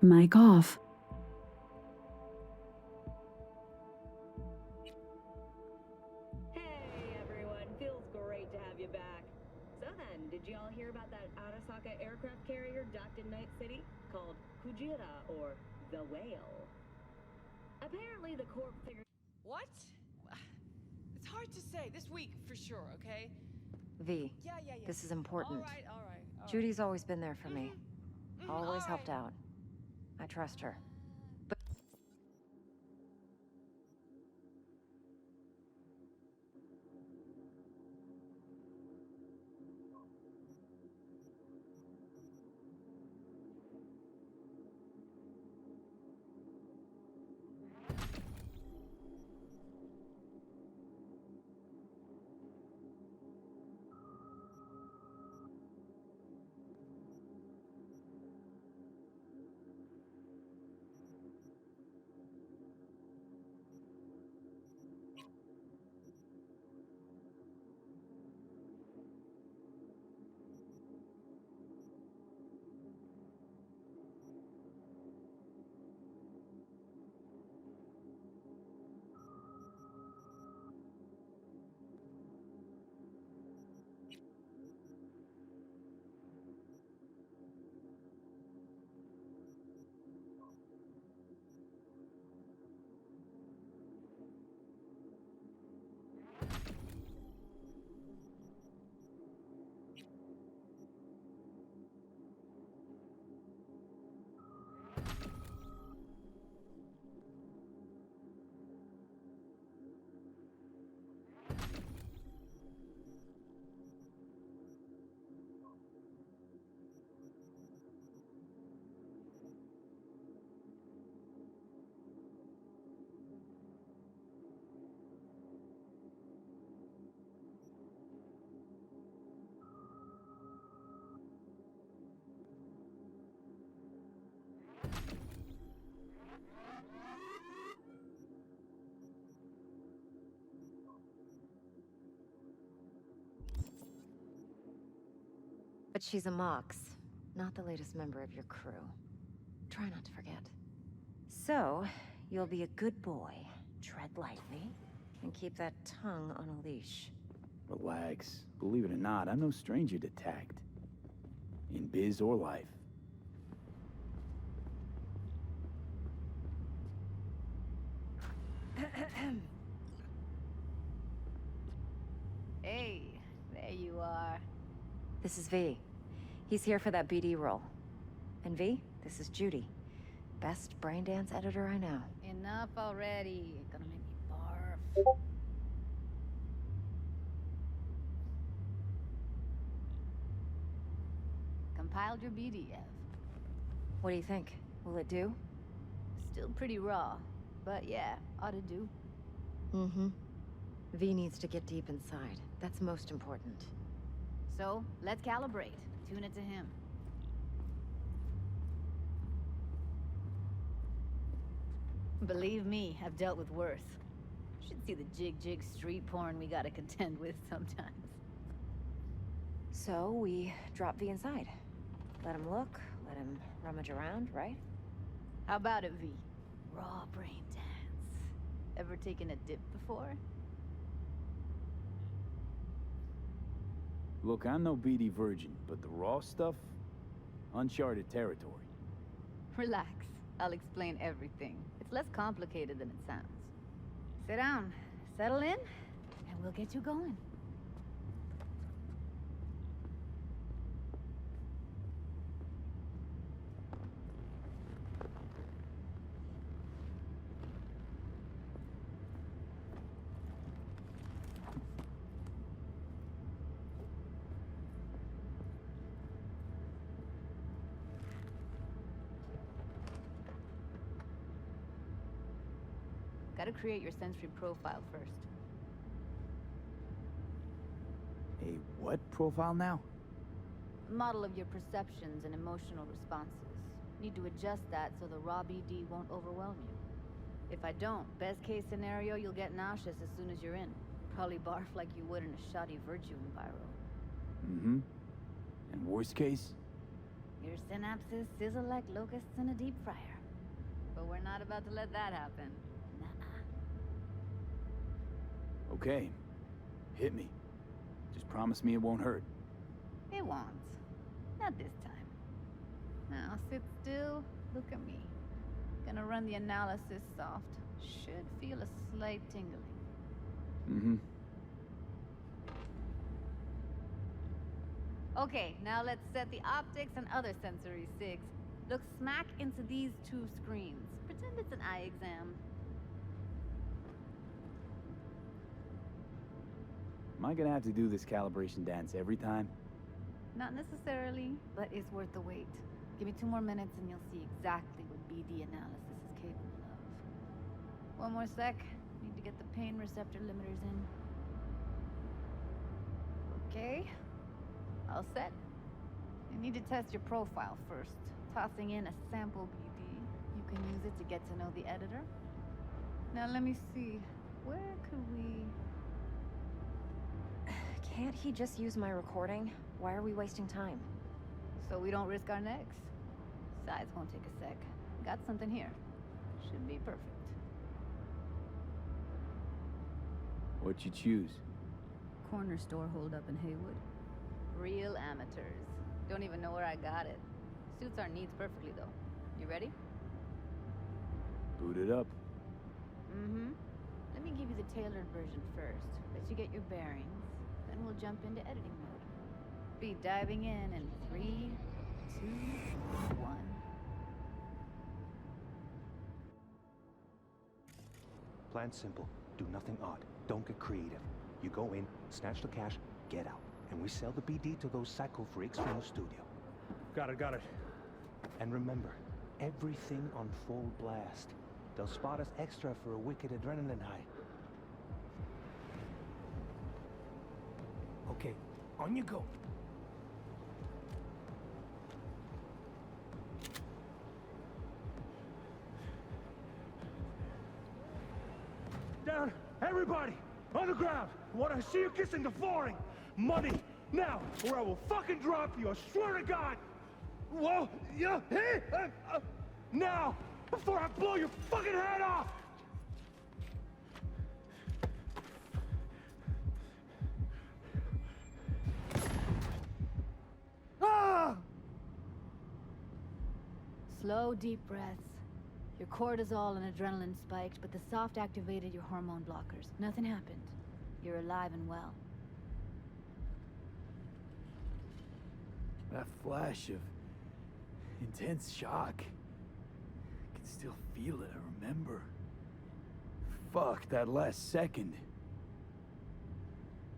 Mic off. Hey everyone, feels great to have you back. So then, did y'all hear about that Arasaka aircraft carrier docked in Night City? Called Kujira, or the Whale. Apparently the Corp figured... What? It's hard to say. This week, for sure, okay? V, Yeah. this is important. All right. Judy's always been there for me. Always all helped right. out. I trust her. But she's a Mox, not the latest member of your crew. Try not to forget. So, you'll be a good boy, tread lightly, and keep that tongue on a leash. Relax. Believe it or not, I'm no stranger to tact. In biz or life. Hey, there you are. This is V. He's here for that BD role. And V, this is Judy. Best braindance editor I know. Enough already. Gonna make me barf. Compiled your BDF. What do you think? Will it do? Still pretty raw, but yeah, ought to do. Mm-hmm. V needs to get deep inside. That's most important. So, let's calibrate. Tune it to him. Believe me, I've dealt with worse. Should see the jig street porn we gotta contend with sometimes. So, we drop V inside. Let him look, let him rummage around, right? How about it, V? Raw brain dance. Ever taken a dip before? Look, I'm no BD virgin, but the raw stuff? Uncharted territory. Relax. I'll explain everything. It's less complicated than it sounds. Sit down, settle in, and we'll get you going. Gotta create your sensory profile first. A what profile now? Model of your perceptions and emotional responses. Need to adjust that so the raw BD won't overwhelm you. If I don't, best case scenario, you'll get nauseous as soon as you're in. Probably barf like you would in a shoddy Virtue enviro. Mm-hmm. And worst case? Your synapses sizzle like locusts in a deep fryer. But we're not about to let that happen. Nuh-uh. Okay. Hit me. Just promise me it won't hurt. It won't. Not this time. Now sit still, look at me. Gonna run the analysis soft. Should feel a slight tingling. Mm-hmm. Okay, now let's set the optics and other sensory sigs. Look smack into these two screens. Pretend it's an eye exam. Am I gonna have to do this calibration dance every time? Not necessarily, but it's worth the wait. Give me 2 more minutes and you'll see exactly what BD analysis is capable of. 1 more sec. Need to get the pain receptor limiters in. Okay. All set. You need to test your profile first. Tossing in a sample BD. You can use it to get to know the editor. Now let me see. Where could we... Can't he just use my recording? Why are we wasting time? So we don't risk our necks. Sides won't take a sec. Got something here. Should be perfect. What'd you choose? Corner store holdup in Haywood. Real amateurs. Don't even know where I got it. Suits our needs perfectly, though. You ready? Boot it up. Mm-hmm. Let me give you the tailored version first. Let you get your bearings. Then we'll jump into editing mode. Be diving in 3, 2, 1. Plan simple. Do nothing odd. Don't get creative. You go in, snatch the cash, get out. And we sell the BD to those psycho freaks from the studio. Got it. And remember, everything on full blast. They'll spot us extra for a wicked adrenaline high. Okay, on you go. Down, everybody! On the ground! I want to see you kissing the flooring! Money! Now, or I will fucking drop you, I swear to God! Whoa! Yeah! Hey! Now! Before I blow your fucking head off! Ah! Slow, deep breaths. Your cortisol and adrenaline spiked, but the soft activated your hormone blockers. Nothing happened. You're alive and well. That flash of intense shock. I can still feel it, I remember. Fuck, that last second.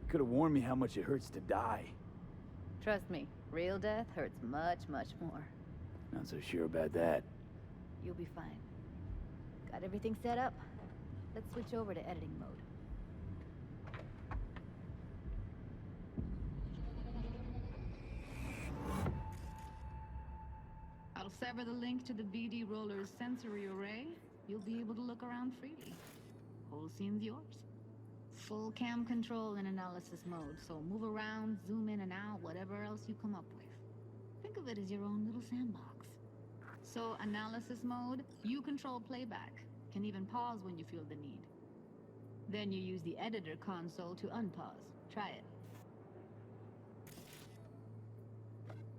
You could have warned me how much it hurts to die. Trust me, real death hurts much, much more. Not so sure about that. You'll be fine. Got everything set up? Let's switch over to editing mode. I'll sever the link to the BD Roller's sensory array. You'll be able to look around freely. Whole scene's yours. Full cam control in analysis mode, so move around, zoom in and out, whatever else you come up with. Think of it as your own little sandbox. So, analysis mode, you control playback. Can even pause when you feel the need. Then you use the editor console to unpause. Try it.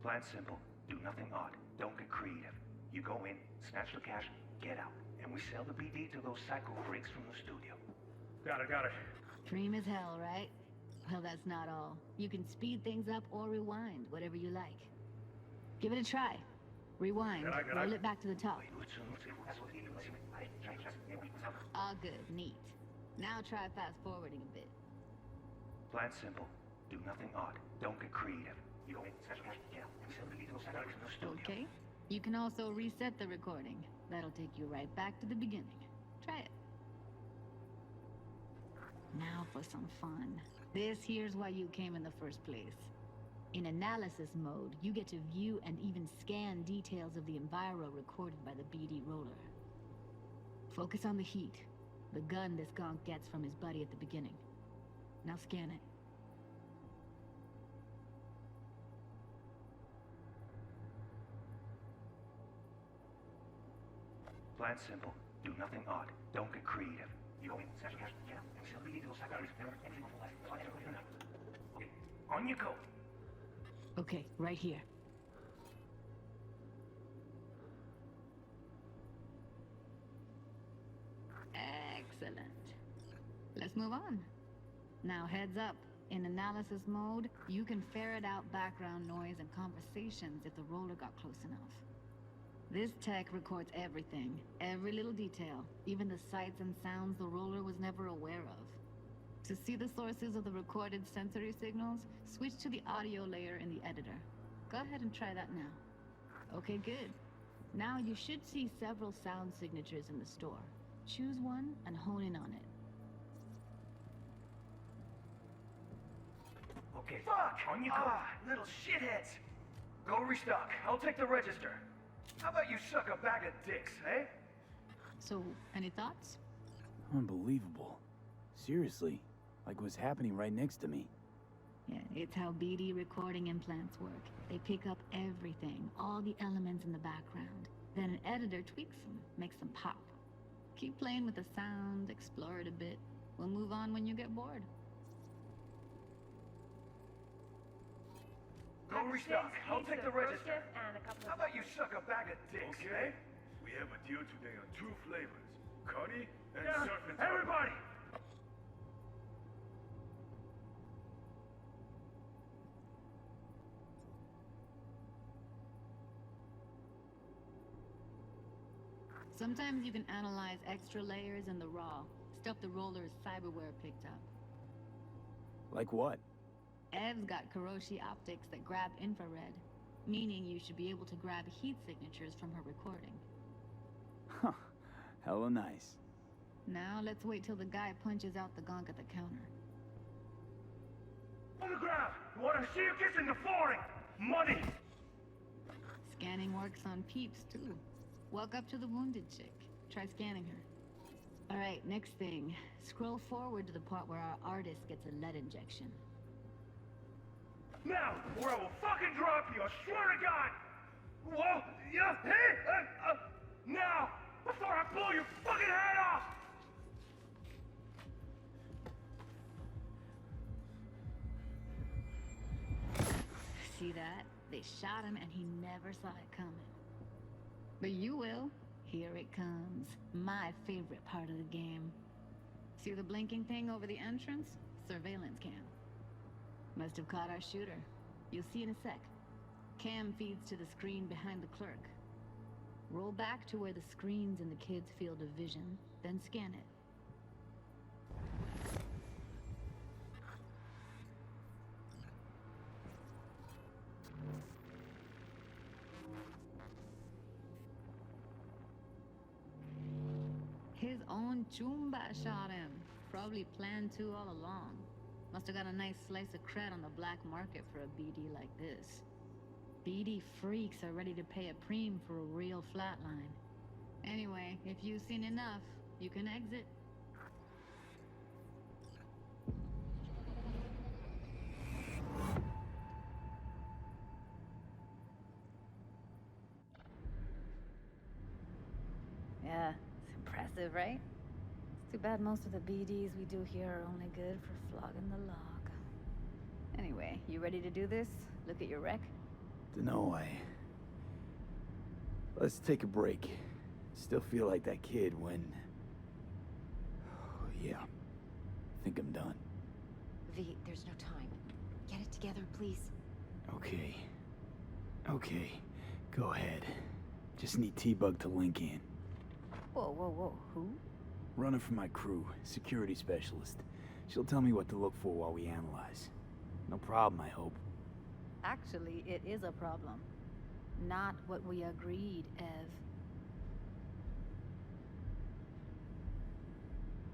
Plan simple. Do nothing odd. Don't get creative. You go in, snatch the cash, get out. And we sell the BD to those psycho freaks from the studio. Got it. Dream as hell, right? Well, that's not all. You can speed things up or rewind, whatever you like. Give it a try. Rewind, roll it back to the top. All good, neat. Now try fast forwarding a bit. Plan simple. Do nothing odd. Don't get creative. You go in, snatch the cash, get out. And we sell the BD to those psycho freaks from the studio. Okay. You can also reset the recording. That'll take you right back to the beginning. Try it. Now for some fun. This here's why you came in the first place. In analysis mode, you get to view and even scan details of the enviro recorded by the BD roller. Focus on the heat, the gun this gonk gets from his buddy at the beginning. Now scan it. Plan simple. Do nothing odd. Don't get creative. You go in, snatch the cash, get out, and we sell the BD to those psycho freaks. Never anything will last. So I never enough. Okay, on you go. Okay, right here. Excellent. Let's move on. Now heads up. In analysis mode, you can ferret out background noise and conversations if the roller got close enough. This tech records everything, every little detail, even the sights and sounds the roller was never aware of. To see the sources of the recorded sensory signals, switch to the audio layer in the editor. Go ahead and try that now. Okay, good. Now you should see several sound signatures in the store. Choose one and hone in on it. Okay, fuck! On you go! Little shitheads! Go restock. I'll take the register. How about you suck a bag of dicks, eh? So, any thoughts? Unbelievable. Seriously, like what's happening right next to me. Yeah, it's how BD recording implants work. They pick up everything, all the elements in the background. Then an editor tweaks them, makes them pop. Keep playing with the sound, explore it a bit. We'll move on when you get bored. Go restock. I'll take the register. How about you suck a bag of dicks, eh? We have a deal today on 2 flavors. Cuddy and Down, surf and turf. everybody! Sometimes you can analyze extra layers in the raw, stuff the roller's cyberware picked up. Like what? Ev's got Kiroshi optics that grab infrared, meaning you should be able to grab heat signatures from her recording. Huh. Hella nice. Now let's wait till the guy punches out the gonk at the counter. On the ground! Want to see you kissing the flooring! Money! Scanning works on peeps, too. Walk up to the wounded chick. Try scanning her. Alright, next thing. Scroll forward to the part where our artist gets a lead injection. Now, or I will fucking drop you, I swear to God! Whoa! Yeah! Hey! Now! Before I blow your fucking head off! See that? They shot him and he never saw it coming. But you will. Here it comes. My favorite part of the game. See the blinking thing over the entrance? Surveillance cam. Must have caught our shooter. You'll see in a sec. Cam feeds to the screen behind the clerk. Roll back to where the screen's in the kid's field of vision, then scan it. His own Chumba shot him. Probably planned to all along. Must have got a nice slice of cred on the black market for a BD like this. BD freaks are ready to pay a preem for a real flatline. Anyway, if you've seen enough, you can exit. Yeah, it's impressive, right? It's too bad most of the BDs we do here are only good for flogging the log. Anyway, you ready to do this? Look at your wreck? Dunno, Let's take a break. Still feel like that kid when... Oh, yeah. Think I'm done. V, there's no time. Get it together, please. Okay. Okay. Go ahead. Just need T-Bug to link in. Whoa, whoa, whoa. Who? Runner for my crew. Security specialist. She'll tell me what to look for while we analyze. No problem, I hope. Actually, it is a problem. Not what we agreed, Ev.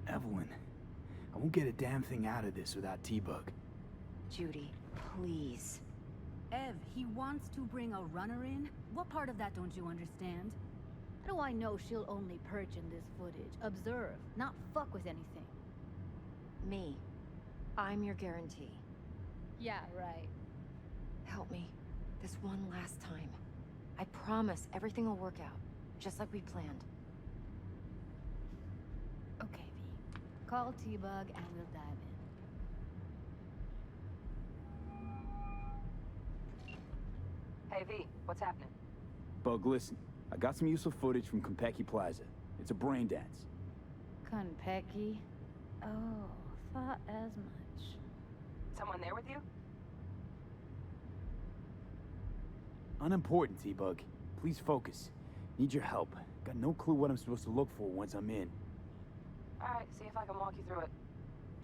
Evelyn, I won't get a damn thing out of this without T-Bug. Judy, please. Ev, he wants to bring a runner in? What part of that don't you understand? How do I know she'll only perch in this footage? Observe, not fuck with anything. Me. I'm your guarantee. Yeah, right. Help me. This one last time. I promise everything will work out. Just like we planned. Call T-Bug and we'll dive in. Hey V, what's happening? Bug, listen. I got some useful footage from Konpeki Plaza. It's a brain dance. Konpeki? Oh, thought as much. Someone there with you? Unimportant, T-Bug. Please focus. Need your help. Got no clue what I'm supposed to look for once I'm in. Alright, see if I can walk you through it.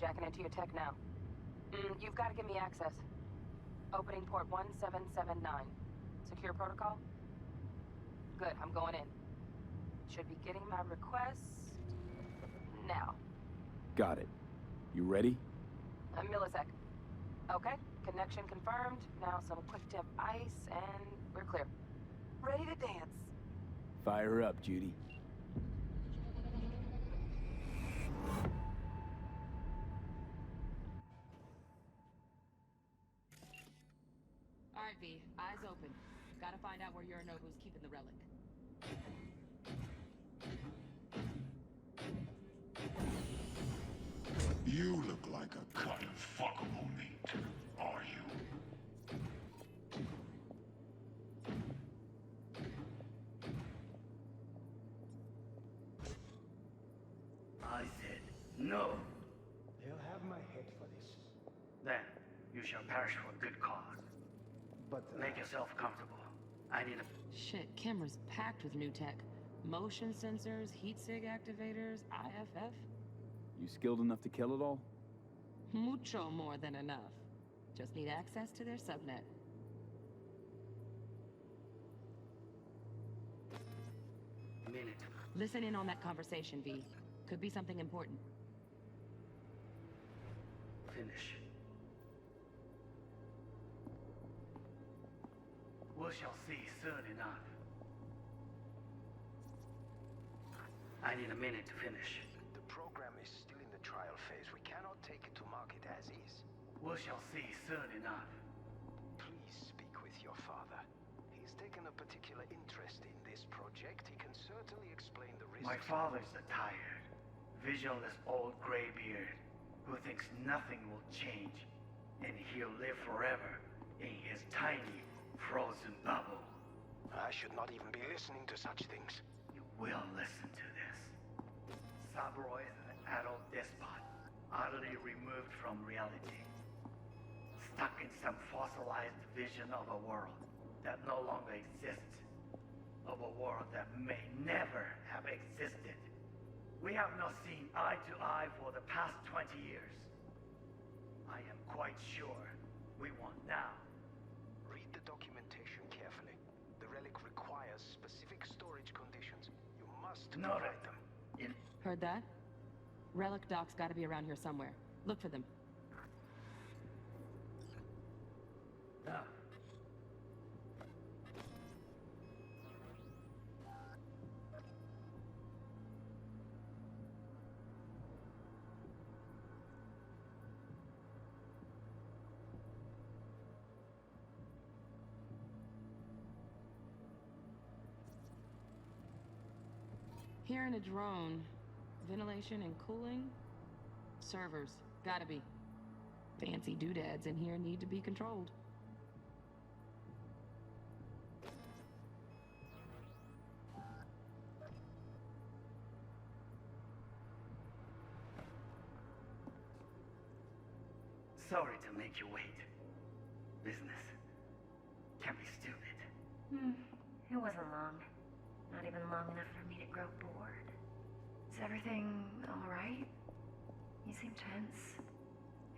Jacking into your tech now. You've got to give me access. Opening port 1779. Secure protocol? Good, I'm going in. Should be getting my request now. Got it. You ready? A millisec. Okay, connection confirmed. Now some quick tip ice and we're clear. Ready to dance. Fire her up, Judy. Alright V, eyes open. Gotta find out where Yorinobu's keeping the relic. You look like a cut of fuckable meat, are you? I said no. They'll have my head for this. Then you shall perish for a good cause. But Make yourself comfortable. I need a... Shit, camera's packed with new tech. Motion sensors, heat sig activators, IFF. You skilled enough to kill it all? Mucho more than enough. Just need access to their subnet. minute. Listen in on that conversation, V. Could be something important. Finish. We shall see soon enough. I need a minute to finish. The program is still in the trial phase. We cannot take it to market as is. We shall see soon enough. Please speak with your father. He's taken a particular interest in this project. He can certainly explain the risks. My father's a tired, visionless old graybeard who thinks nothing will change, and he'll live forever in his tiny, frozen bubble. I should not even be listening to such things. You will listen to this. Saburo is an adult despot, utterly removed from reality. Stuck in some fossilized vision of a world that no longer exists. Of a world that may never have existed. We have not seen eye to eye for the past 20 years. I am quite sure we want now. Read the documentation carefully. The relic requires specific storage conditions. You must provide them. Heard that? Relic docs gotta be around here somewhere. Look for them. Now. Here in a drone. Ventilation and cooling? Servers. Gotta be. Fancy doodads in here need to be controlled. Sorry to make you wait. Business can be stupid. It wasn't long. Not even long enough for me to grow bored. Is everything all right? You seem tense.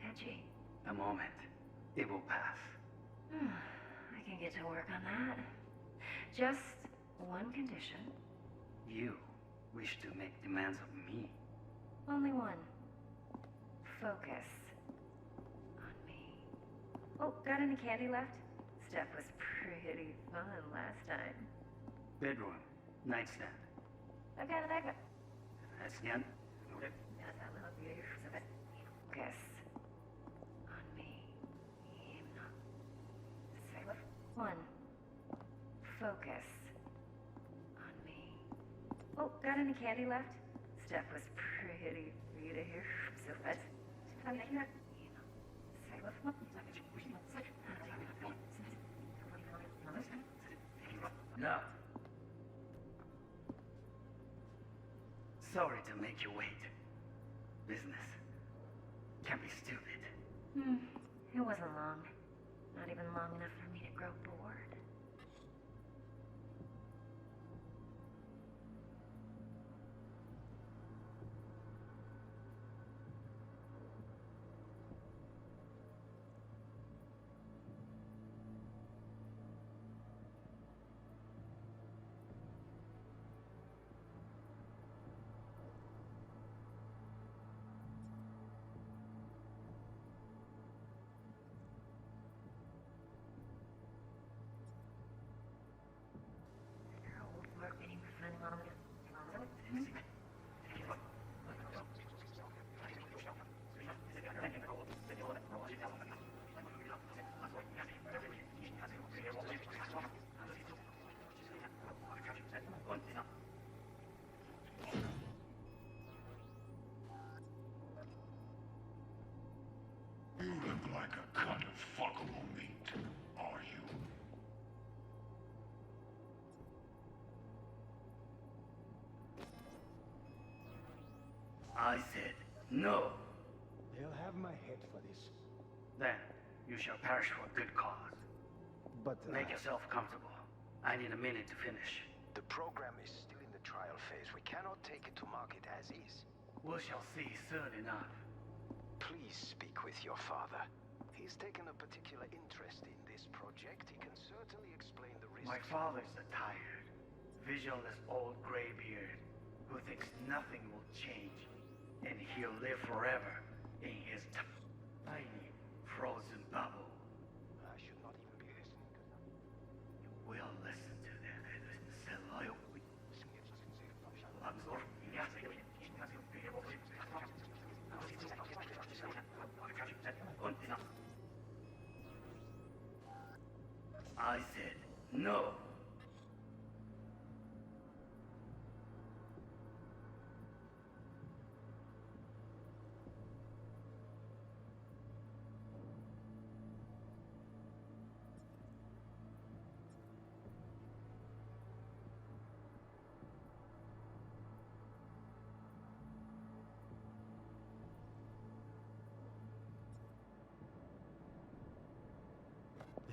Edgy. A moment. It will pass. I can get to work on that. Just one condition. You wish to make demands of me. Only one. Focus on me. Oh, got any candy left? Stuff was pretty fun last time. Bedroom. Nightstand. I've got it, I got it. Nightstand. Okay. Got that little beauty of it. Focus on me. Say what? One. Focus on me. Oh, got any candy left? step was pretty for you to hear so fast. No. Sorry to make you wait. Business can be stupid. It wasn't long. Not even long enough for me to grow bored. You look like a cut of fuckable meat, are you? I said no. They'll have my head for this. Then you shall perish for a good cause. But Make yourself comfortable. I need a minute to finish. The program is still in the trial phase. We cannot take it to market as is. We shall see soon enough. Please speak with your father. He's taken a particular interest in this project. He can certainly explain the risks. My father's a tired, visionless old graybeard who thinks nothing will change, and he'll live forever in his tiny, frozen bubble. I should not even be listening to them. You will listen to them. I said no.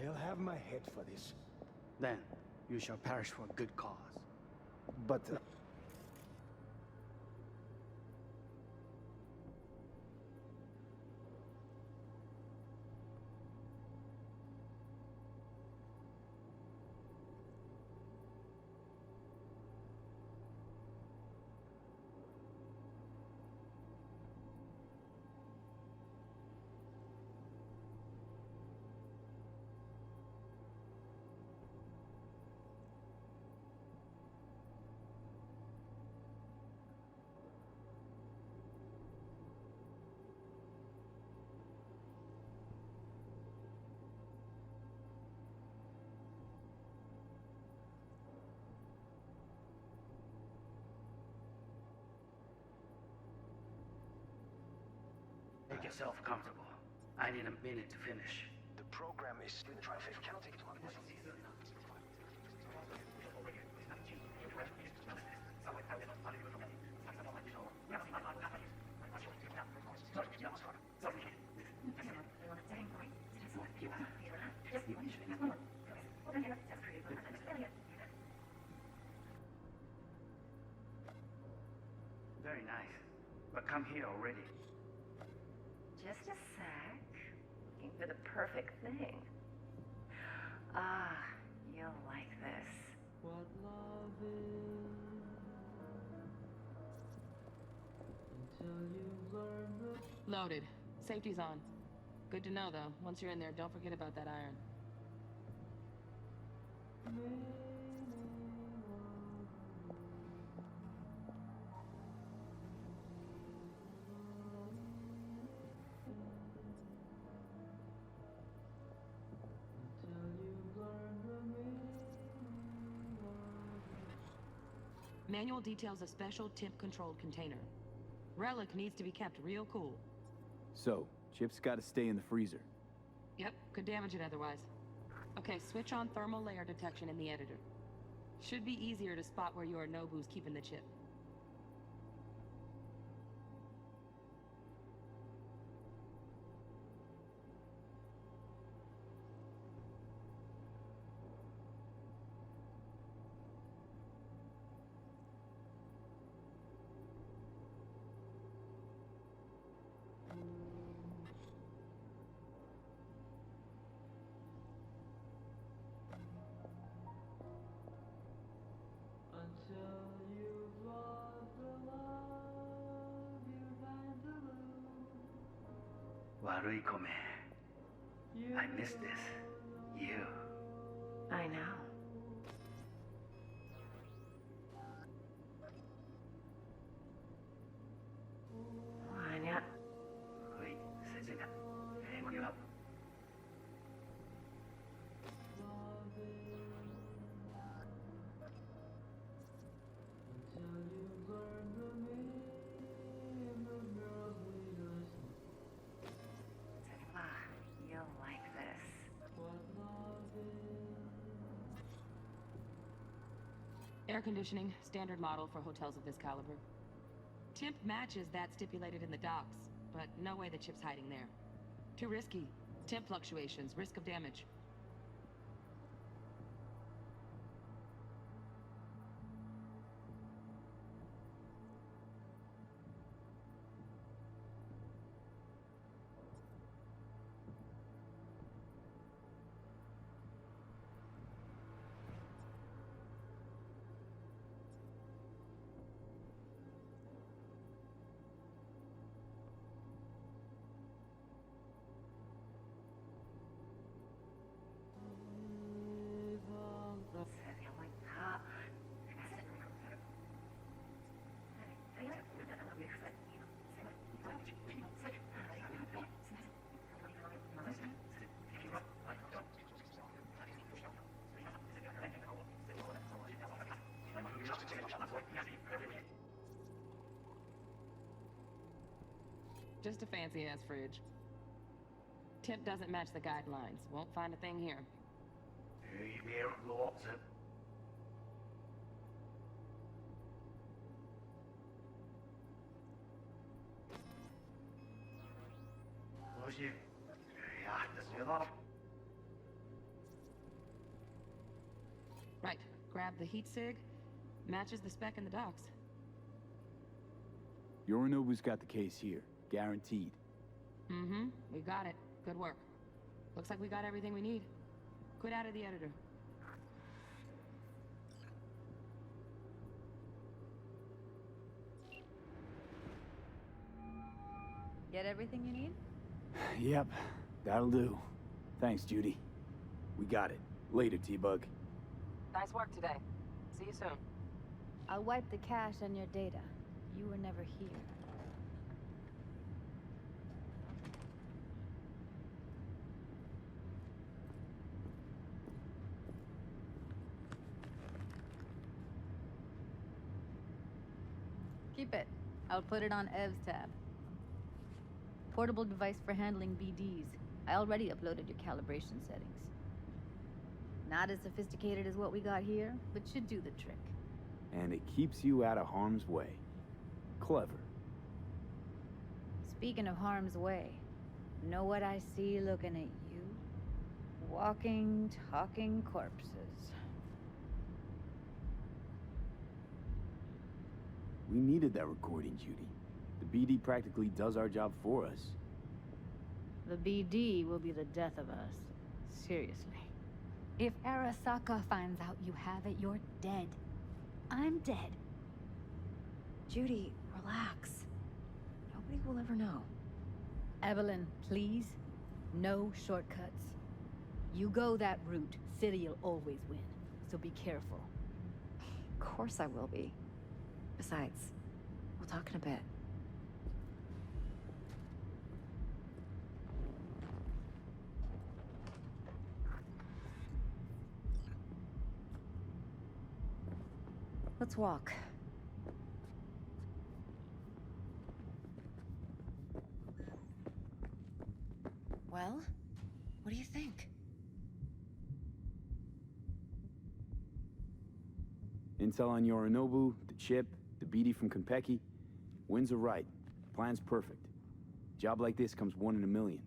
They'll have my head for this. Then you shall perish for a good cause. But Make yourself comfortable. I need a minute to finish. The program is still in the trial phase. We cannot take it to market. Very nice. But come here already. Just a sec. Looking for the perfect thing. Ah, you'll like this. What love is until you learn the... Loaded. Safety's on. Good to know, though. Once you're in there, don't forget about that iron. Manual details a special temp-controlled container. Relic needs to be kept real cool. So, Chip's gotta stay in the freezer. Yep, could damage it otherwise. Okay, switch on thermal layer detection in the editor. Should be easier to spot where Yorinobu's keeping the chip. Until you've lost the love you find to lose. Warui Kome. I miss this. You. I know. Anya. Wait, Sensei. Hang you up. Until you've learned the meaning of girls we just You'll like this. what love is. Air conditioning, standard model for hotels of this caliber. Temp matches that stipulated in the docs, but no way the chip's hiding there. Too risky. Temp fluctuations, risk of damage. Just a fancy-ass fridge. Temp doesn't match the guidelines. Won't find a thing here. Right. Grab the heat sig. Matches the spec in the docs. Yorinobu's got the case here. Guaranteed. Mm-hmm. We got it. Good work. Looks like we got everything we need. Quit out of the editor. Get everything you need? Yep, that'll do. Thanks, Judy. We got it. Later, T-Bug. Nice work today. See you soon. I'll wipe the cache on your data. You were never here. Keep it. I'll put it on Ev's tab. Portable device for handling BDs. I already uploaded your calibration settings. Not as sophisticated as what we got here, but should do the trick. And it keeps you out of harm's way. Clever. Speaking of harm's way, know what I see looking at you? Walking, talking corpses. We needed that recording, Judy. The BD practically does our job for us. The BD will be the death of us. Seriously. If Arasaka finds out you have it, you're dead. I'm dead. Judy, relax. Nobody will ever know. Evelyn, please. No shortcuts. You go that route, City'll always win. So be careful. Of course I will be. Besides, we'll talk in a bit. Let's walk. Well, what do you think? Intel on Yorinobu, the chip, the BD from Konpeki. Winds are right. Plan's perfect. Job like this comes 1 in a million.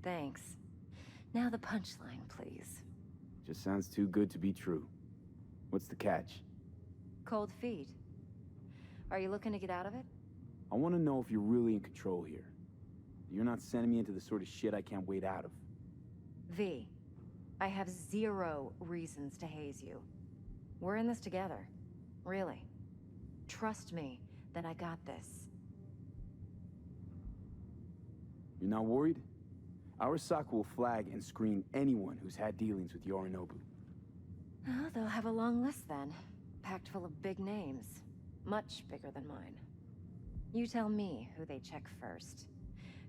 Thanks. Now the punchline, please. Just sounds too good to be true. What's the catch? Cold feet. Are you looking to get out of it? I want to know if you're really in control here. You're not sending me into the sort of shit I can't wait out of. V, I have 0 reasons to haze you. We're in this together. Really. Trust me that I got this. You're not worried? Arasaka will flag and screen anyone who's had dealings with Yorinobu. Oh, they'll have a long list then. Packed full of big names. Much bigger than mine. You tell me who they check first.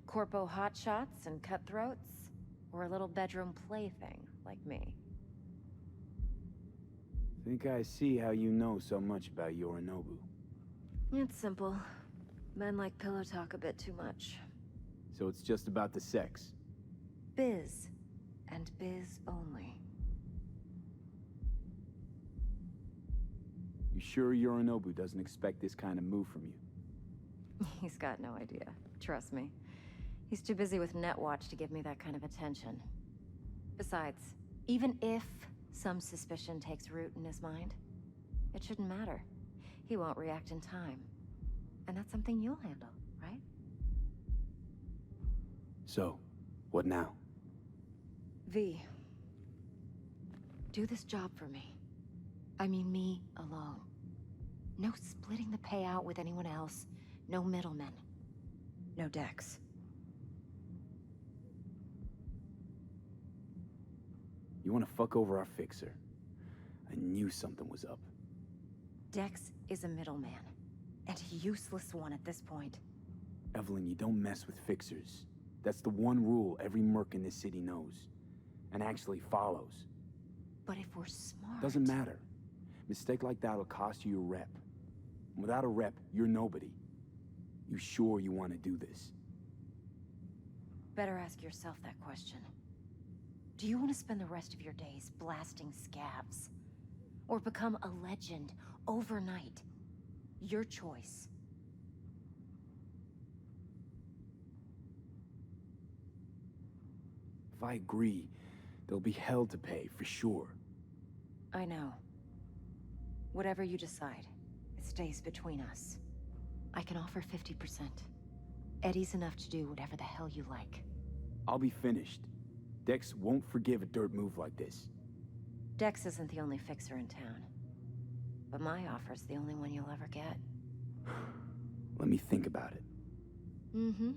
Corpo hotshots and cutthroats? Or a little bedroom plaything like me? Think I see how you know so much about Yorinobu. It's simple. Men like pillow talk a bit too much. So it's just about the sex. Biz. And biz only. You sure Yorinobu doesn't expect this kind of move from you? He's got no idea. Trust me. He's too busy with Netwatch to give me that kind of attention. Besides, even if some suspicion takes root in his mind, it shouldn't matter. He won't react in time. And that's something you'll handle, right? So, what now? V. Do this job for me. I mean me alone. No splitting the payout with anyone else. No middlemen. No Dex. You want to fuck over our fixer? I knew something was up. Dex is a middleman. And a useless one at this point. Evelyn, you don't mess with fixers. That's the one rule every merc in this city knows. And actually follows. But if we're smart... Doesn't matter. Mistake like that'll cost you your rep. Without a rep, you're nobody. You sure you want to do this? Better ask yourself that question. Do you want to spend the rest of your days blasting scabs? Or become a legend overnight? Your choice. If I agree, there'll be hell to pay, for sure. I know. Whatever you decide, it stays between us. I can offer 50%. Eddie's enough to do whatever the hell you like. I'll be finished. Dex won't forgive a dirt move like this. Dex isn't the only fixer in town. But my offer's the only one you'll ever get. Let me think about it. Mm-hmm.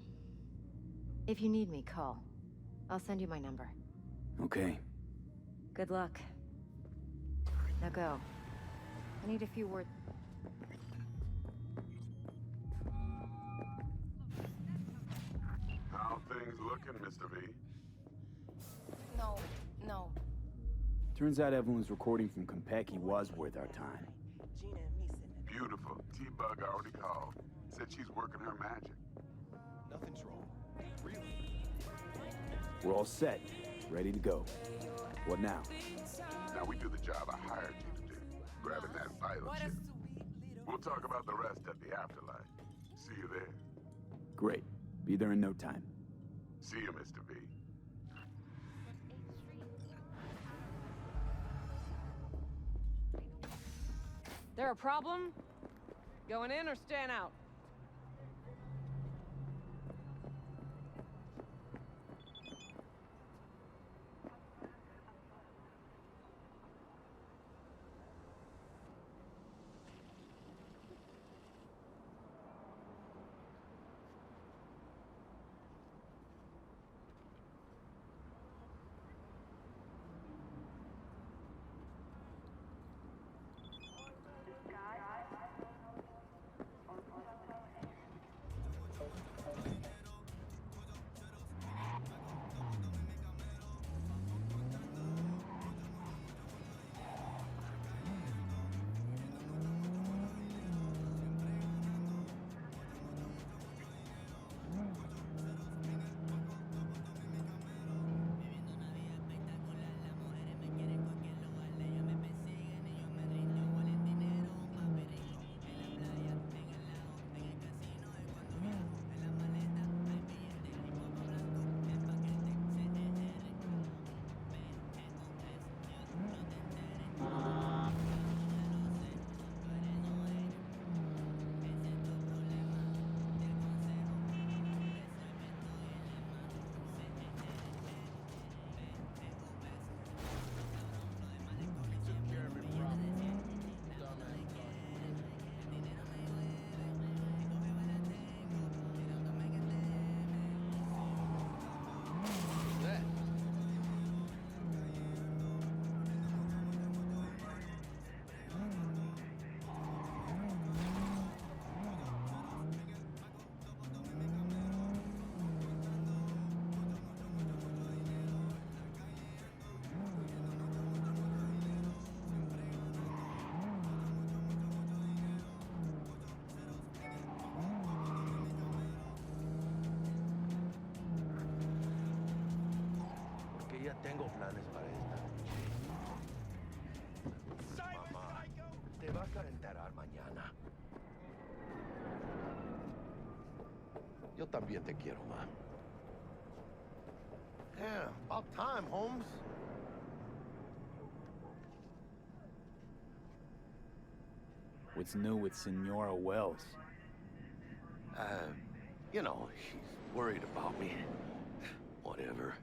If you need me, call. I'll send you my number. Okay. Good luck. Now go. I need a few words. How things looking, Mr. V? No. Turns out Evelyn's recording from Konpeki was worth our time. Beautiful. T-Bug already called. Said she's working her magic. Nothing's wrong. Really? We're all set. Ready to go. What now? Now we do the job I hired you to do. Grabbing that vital chip. We'll talk about the rest at the afterlife. See you there. Great. Be there in no time. See you, Mr. V. There a problem? Going in or staying out? ya tengo planes para esta. Mamá, te vas a enterar mañana. Yo también te quiero, ma. Yeah, about time, Holmes. What's new with Senora Wells? You know, she's worried about me. Whatever.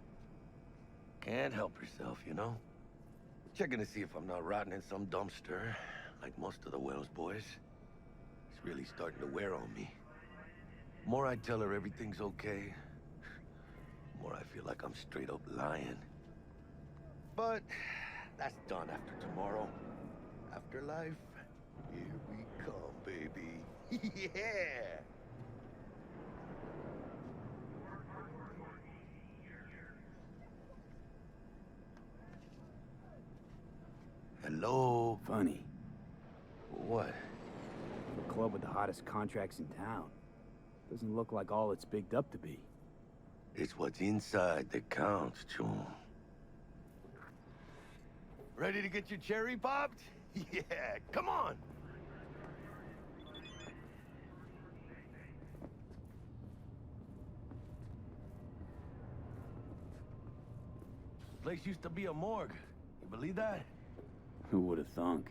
Can't help herself, you know? Checking to see if I'm not rotting in some dumpster, like most of the Wells boys. It's really starting to wear on me. The more I tell her everything's okay, the more I feel like I'm straight up lying. But that's done after tomorrow. Afterlife, here we come, baby. Yeah! Hello? Funny. What? The club with the hottest contracts in town. Doesn't look like all it's bigged up to be. It's what's inside that counts, Chum. Ready to get your cherry popped? Yeah, come on! Place used to be a morgue. You believe that? Who would have thunk?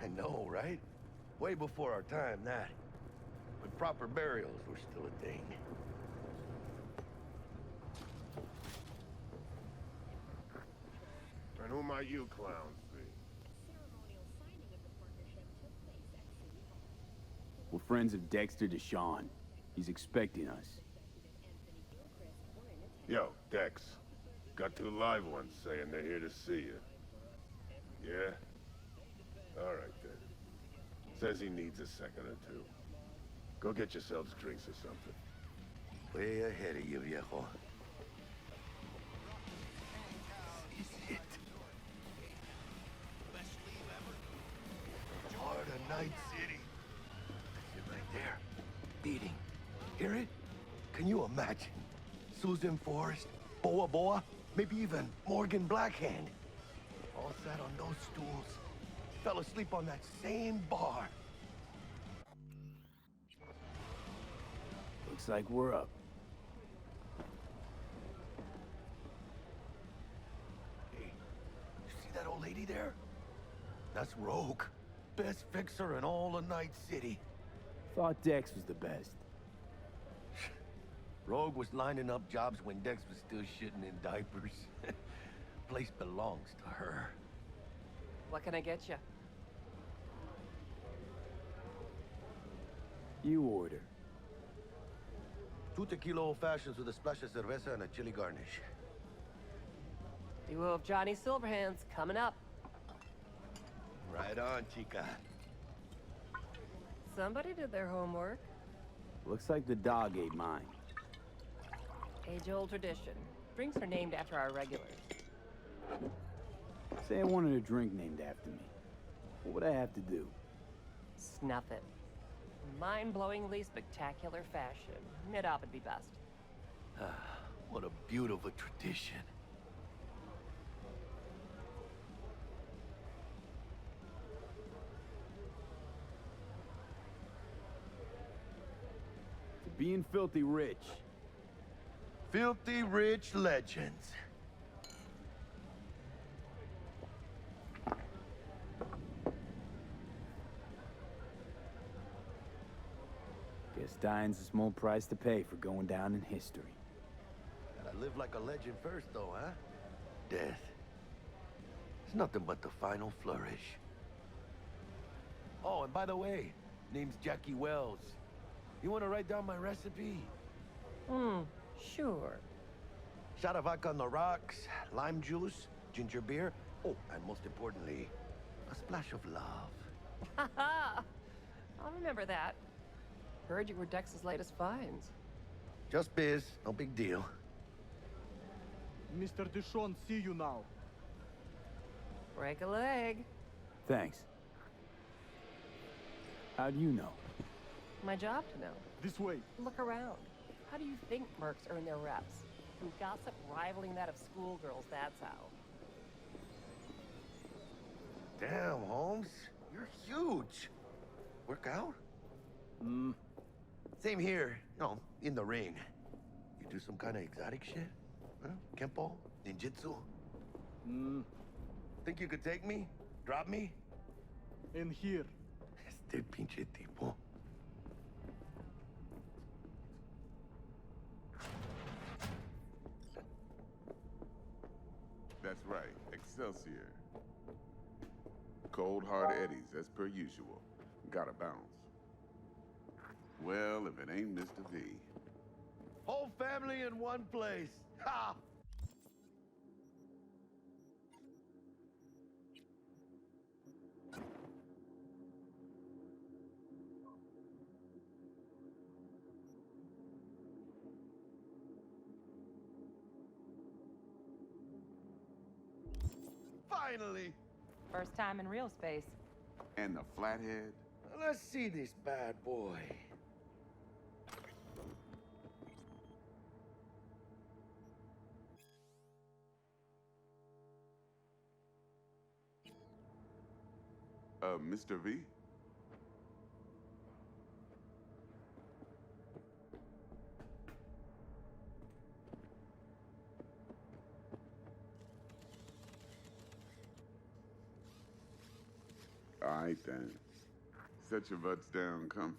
I know, right? Way before our time, that. When proper burials were still a thing. And who might you clowns be? We're friends of Dexter Deshawn. He's expecting us. Yo, Dex. Got two live ones saying they're here to see you. Yeah? All right, then. Says he needs a second or two. Go get yourselves drinks or something. Way ahead of you, viejo. This is it. The heart of Night City. That's it right there. Beating. Hear it? Can you imagine? Susan Forrest, Boa Boa, maybe even Morgan Blackhand. All sat on those stools. Fell asleep on that same bar. Looks like we're up. Hey, you see that old lady there? That's Rogue. Best fixer in all of Night City. Thought Dex was the best. Rogue was lining up jobs when Dex was still shitting in diapers. Place belongs to her. What can I get you? You order. 2 tequila old fashions with a splash of cerveza and a chili garnish. Duo of Johnny Silverhands coming up. Right on, chica. Somebody did their homework. Looks like the dog ate mine. Age-old tradition. Drinks are named after our regulars. Say I wanted a drink named after me. What would I have to do? Snuff it. Mind-blowingly spectacular fashion. Mid-op would be best. What a beautiful tradition. To being filthy rich. Filthy rich legends. Guess dying's a small price to pay for going down in history. Gotta live like a legend first, though, huh? Death. It's nothing but the final flourish. Oh, and by the way, name's Jackie Wells. You want to write down my recipe? Sure. Shot of vodka on the rocks, lime juice, ginger beer. Oh, and most importantly, a splash of love. Haha! I'll remember that. Heard you were Dex's latest finds. Just biz, no big deal. Mr. Deshawn, see you now. Break a leg. Thanks. How do you know? my job to know. This way. Look around. How do you think mercs earn their reps? From gossip rivaling that of schoolgirls, that's how. Damn, Holmes. You're huge. Work out? Same here. You know, in the ring. You do some kind of exotic shit? Huh? Kempo? Ninjutsu? Think you could take me? Drop me? In here. Este pinche tipo. That's right, Excelsior. Cold hard eddies, as per usual. Gotta bounce. Well, if it ain't Mr. V. Whole family in one place. Ha! Finally! First time in real space. And the flathead? Let's see this bad boy. Mr. V? All right, then. Set your butts down comfy.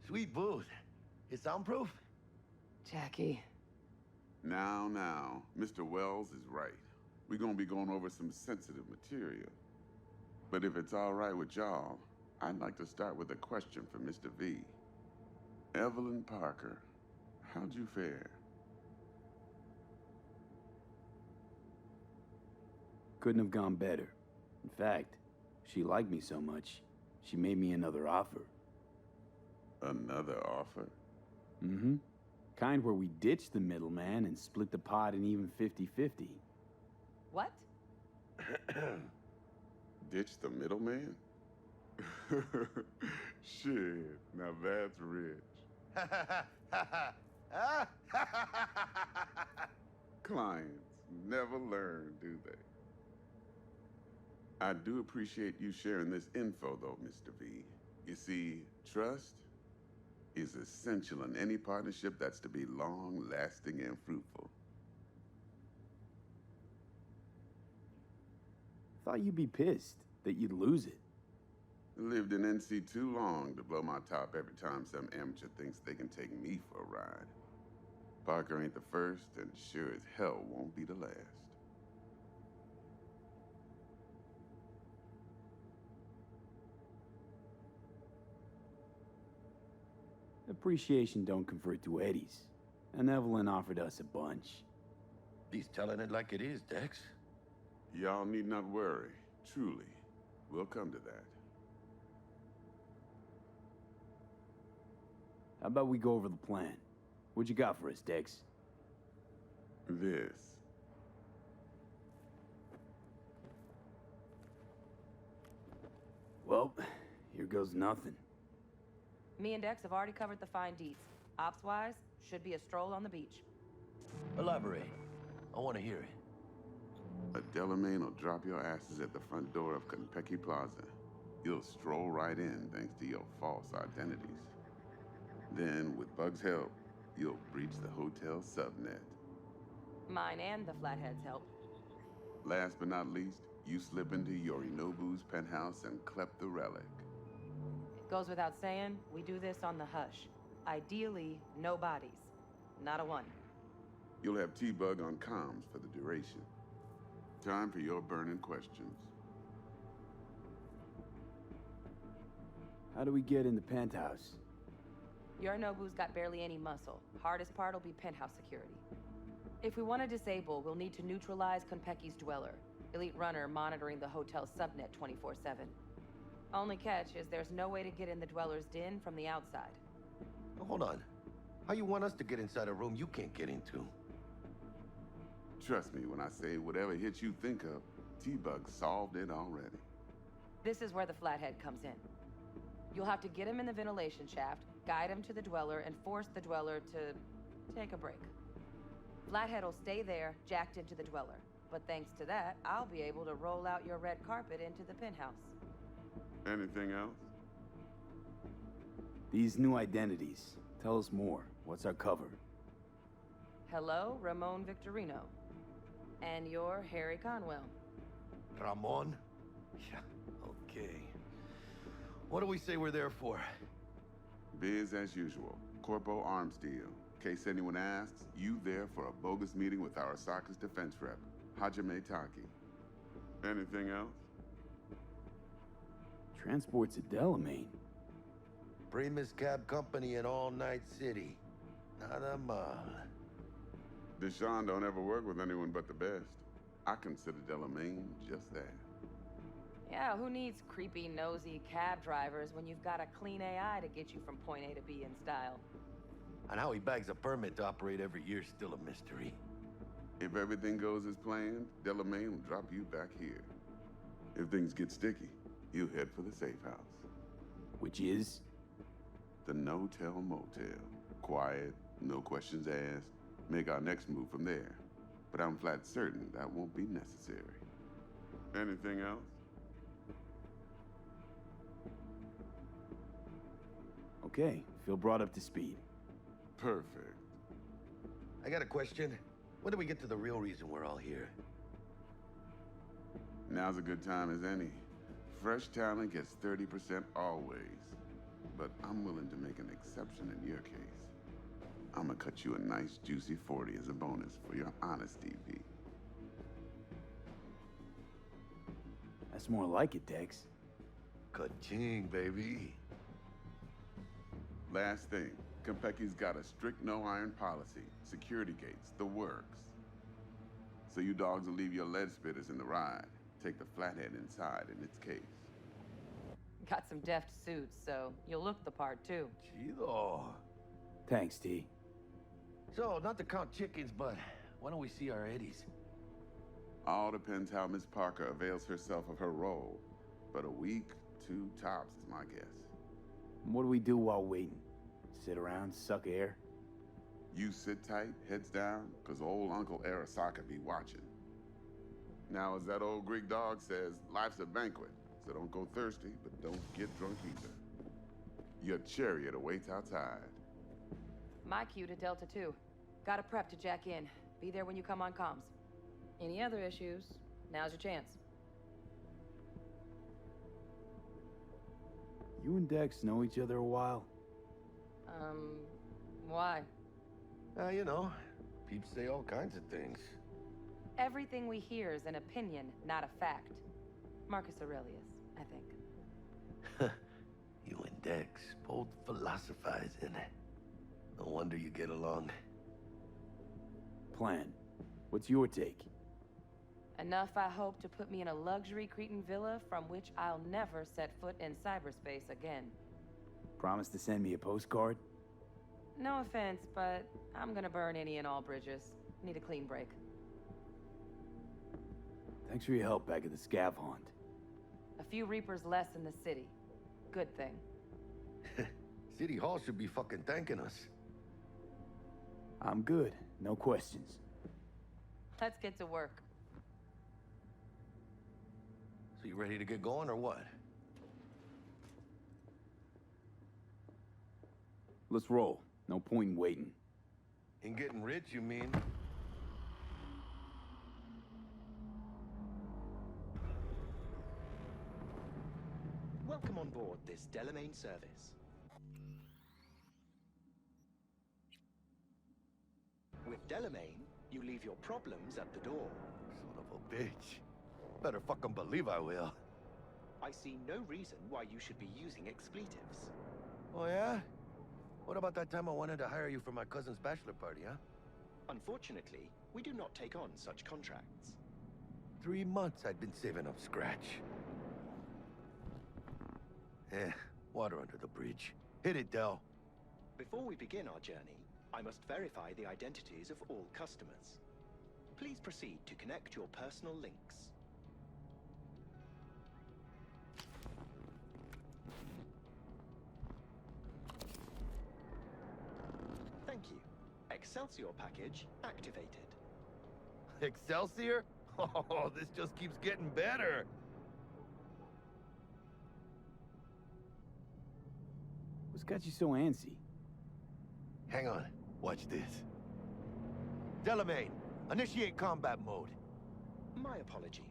Sweet booth. It's soundproof? Jackie. Now, Mr. Wells is right. We're gonna be going over some sensitive material. But if it's all right with y'all, I'd like to start with a question for Mr. V. Evelyn Parker, how'd you fare? Couldn't have gone better. In fact, she liked me so much, she made me another offer. Another offer? Mm-hmm. Kind where we ditch the middleman and split the pot in even 50-50. What? Ditch the middleman? Shit, now that's rich. Clients never learn, do they? I do appreciate you sharing this info, though, Mr. V. You see, trust is essential in any partnership that's to be long-lasting and fruitful. Thought you'd be pissed that you'd lose it. Lived in NC too long to blow my top every time some amateur thinks they can take me for a ride. Parker ain't the first, and sure as hell won't be the last. Appreciation don't convert to eddies, and Evelyn offered us a bunch. He's telling it like it is, Dex. Y'all need not worry. Truly, we'll come to that. How about we go over the plan? What you got for us, Dex? This. Well, here goes nothing. Me and Dex have already covered the fine deets. Ops-wise, should be a stroll on the beach. Elaborate. I want to hear it. A Delamain will drop your asses at the front door of Konpeki Plaza. You'll stroll right in thanks to your false identities. Then, with Bug's help, you'll breach the hotel subnet. Mine and the Flathead's help. Last but not least, you slip into Yorinobu's penthouse and clep the relic. Goes without saying, we do this on the hush. Ideally, no bodies. Not a one. You'll have T-Bug on comms for the duration. Time for your burning questions. How do we get in the penthouse? Yorinobu's got barely any muscle. Hardest part will be penthouse security. If we want to disable, we'll need to neutralize Konpeki's dweller. Elite runner monitoring the hotel's subnet 24/7. Only catch is there's no way to get in the dweller's den from the outside. Hold on. How you want us to get inside a room you can't get into? Trust me when I say whatever hit you think of, T-Bug solved it already. This is where the flathead comes in. You'll have to get him in the ventilation shaft, guide him to the dweller, and force the dweller to take a break. Flathead will stay there, jacked into the dweller. But thanks to that, I'll be able to roll out your red carpet into the penthouse. Anything else? These new identities. Tell us more. What's our cover? Hello, Ramon Victorino. And you're Harry Conwell. Ramon? Yeah, okay. What do we say we're there for? Biz as usual. Corpo arms deal. In case anyone asks, you there for a bogus meeting with Arasaka's defense rep, Hajime Taki. Anything else? Transport to Delamain. Primus Cab Company in All Night City. Nada mal. Deshaun don't ever work with anyone but the best. I consider Delamain just that. Yeah, who needs creepy, nosy cab drivers when you've got a clean AI to get you from point A to B in style? And how he bags a permit to operate every year is still a mystery. If everything goes as planned, Delamain will drop you back here. If things get sticky, he'll head for the safe house. Which is? The No-Tell Motel. Quiet, no questions asked. Make our next move from there. But I'm flat certain that won't be necessary. Anything else? Okay, feel brought up to speed. Perfect. I got a question. When do we get to the real reason we're all here? Now's a good time as any. Fresh talent gets 30% always. But I'm willing to make an exception in your case. I'm gonna cut you a nice juicy 40 as a bonus for your honesty, V. That's more like it, Dex. Ka-ching, baby. Last thing, Konpeki's got a strict no-iron policy. Security gates, the works. So you dogs will leave your lead spitters in the ride. Take the flathead inside in its case. Got some deft suits, so you'll look the part too. Chido. Thanks, T. So, not to count chickens, but why don't we see our Eddies? All depends how Miss Parker avails herself of her role. But a week, 2 tops is my guess. What do we do while waiting? Sit around, suck air? You sit tight, heads down, cause old Uncle Arasaka be watching. Now, as that old Greek dog says, life's a banquet, so don't go thirsty, but don't get drunk either. Your chariot awaits outside. My cue to Delta 2. Gotta prep to jack in. Be there when you come on comms. Any other issues, now's your chance. You and Dex know each other a while? Why? You know, peeps say all kinds of things. Everything we hear is an opinion, not a fact. Marcus Aurelius, I think. You and Dex, both philosophizing. No wonder you get along. Plan. What's your take? Enough, I hope, to put me in a luxury Cretan villa from which I'll never set foot in cyberspace again. Promise to send me a postcard? No offense, but I'm gonna burn any and all bridges. Need a clean break. Thanks for your help back at the scav haunt. A few Reapers less in the city. Good thing. City Hall should be fucking thanking us. I'm good. No questions. Let's get to work. So you ready to get going or what? Let's roll. No point in waiting. In getting rich, you mean? Welcome on board this Delamain service. With Delamain, you leave your problems at the door. Son of a bitch. Better fucking believe I will. I see no reason why you should be using expletives. Oh, yeah? What about that time I wanted to hire you for my cousin's bachelor party, huh? Unfortunately, we do not take on such contracts. 3 months I'd been saving up scratch. Water under the bridge. Hit it, Del. Before we begin our journey, I must verify the identities of all customers. Please proceed to connect your personal links. Excelsior package activated. Excelsior? Oh, this just keeps getting better. What's got you so antsy? Hang on. Watch this. Delamain, initiate combat mode. My apologies,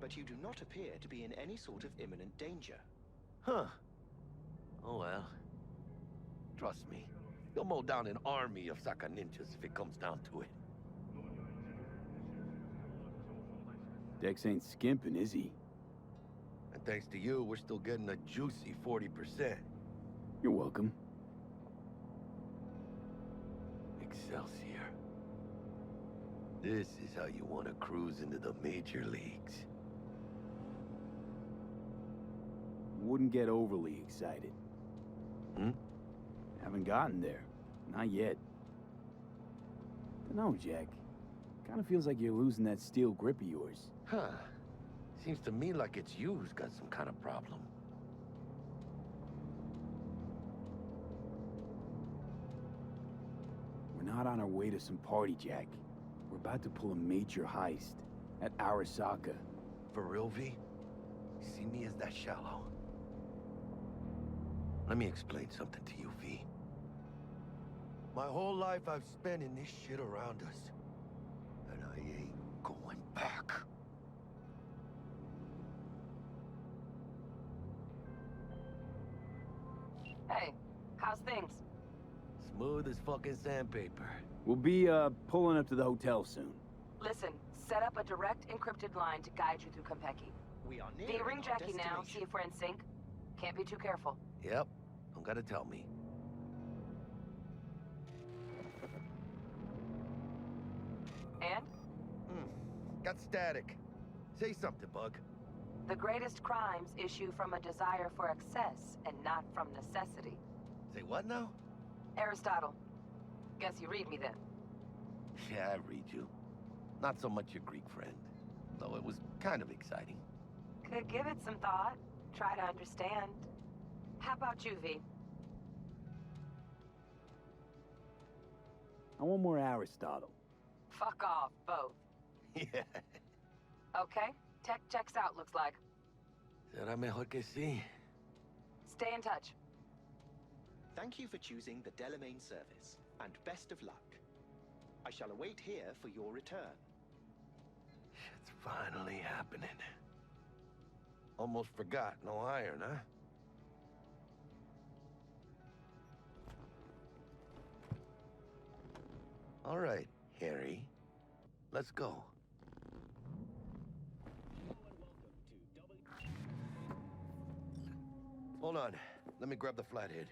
but you do not appear to be in any sort of imminent danger. Huh. Oh well. Trust me, you'll mow down an army of Saka ninjas if it comes down to it. Dex ain't skimping, is he? And thanks to you, we're still getting a juicy 40%. You're welcome. Excelsior. This is how you want to cruise into the major leagues. Wouldn't get overly excited. Hmm? Haven't gotten there. Not yet. Dunno, Jack. Kinda feels like you're losing that steel grip of yours. Huh. Seems to me like it's you who's got some kind of problem. We're not on our way to some party, Jack. We're about to pull a major heist at Arasaka. For real, V? You see me as that shallow? Let me explain something to you, V. My whole life I've spent in this shit around us. And I ain't going back. Hey, how's things? Smooth as fucking sandpaper. We'll be, pulling up to the hotel soon. Listen, set up a direct encrypted line to guide you through Konpeki. We are near V, ring Jackie now, see if we're in sync. Can't be too careful. Yep. Don't gotta tell me. And? Got static. Say something, Bug. The greatest crimes issue from a desire for excess and not from necessity. Say what now? Aristotle. Guess you read me then. Yeah, I read you. Not so much your Greek friend. Though it was kind of exciting. Could give it some thought. Try to understand. How about you, V? I want more Aristotle. Fuck off, both. Yeah. Okay, tech checks out, looks like. Será mejor que sí. Stay in touch. Thank you for choosing the Delamain service, and best of luck. I shall await here for your return. It's finally happening. Almost forgot, no iron, huh? All right, Harry. Let's go. Hold on. Let me grab the flathead.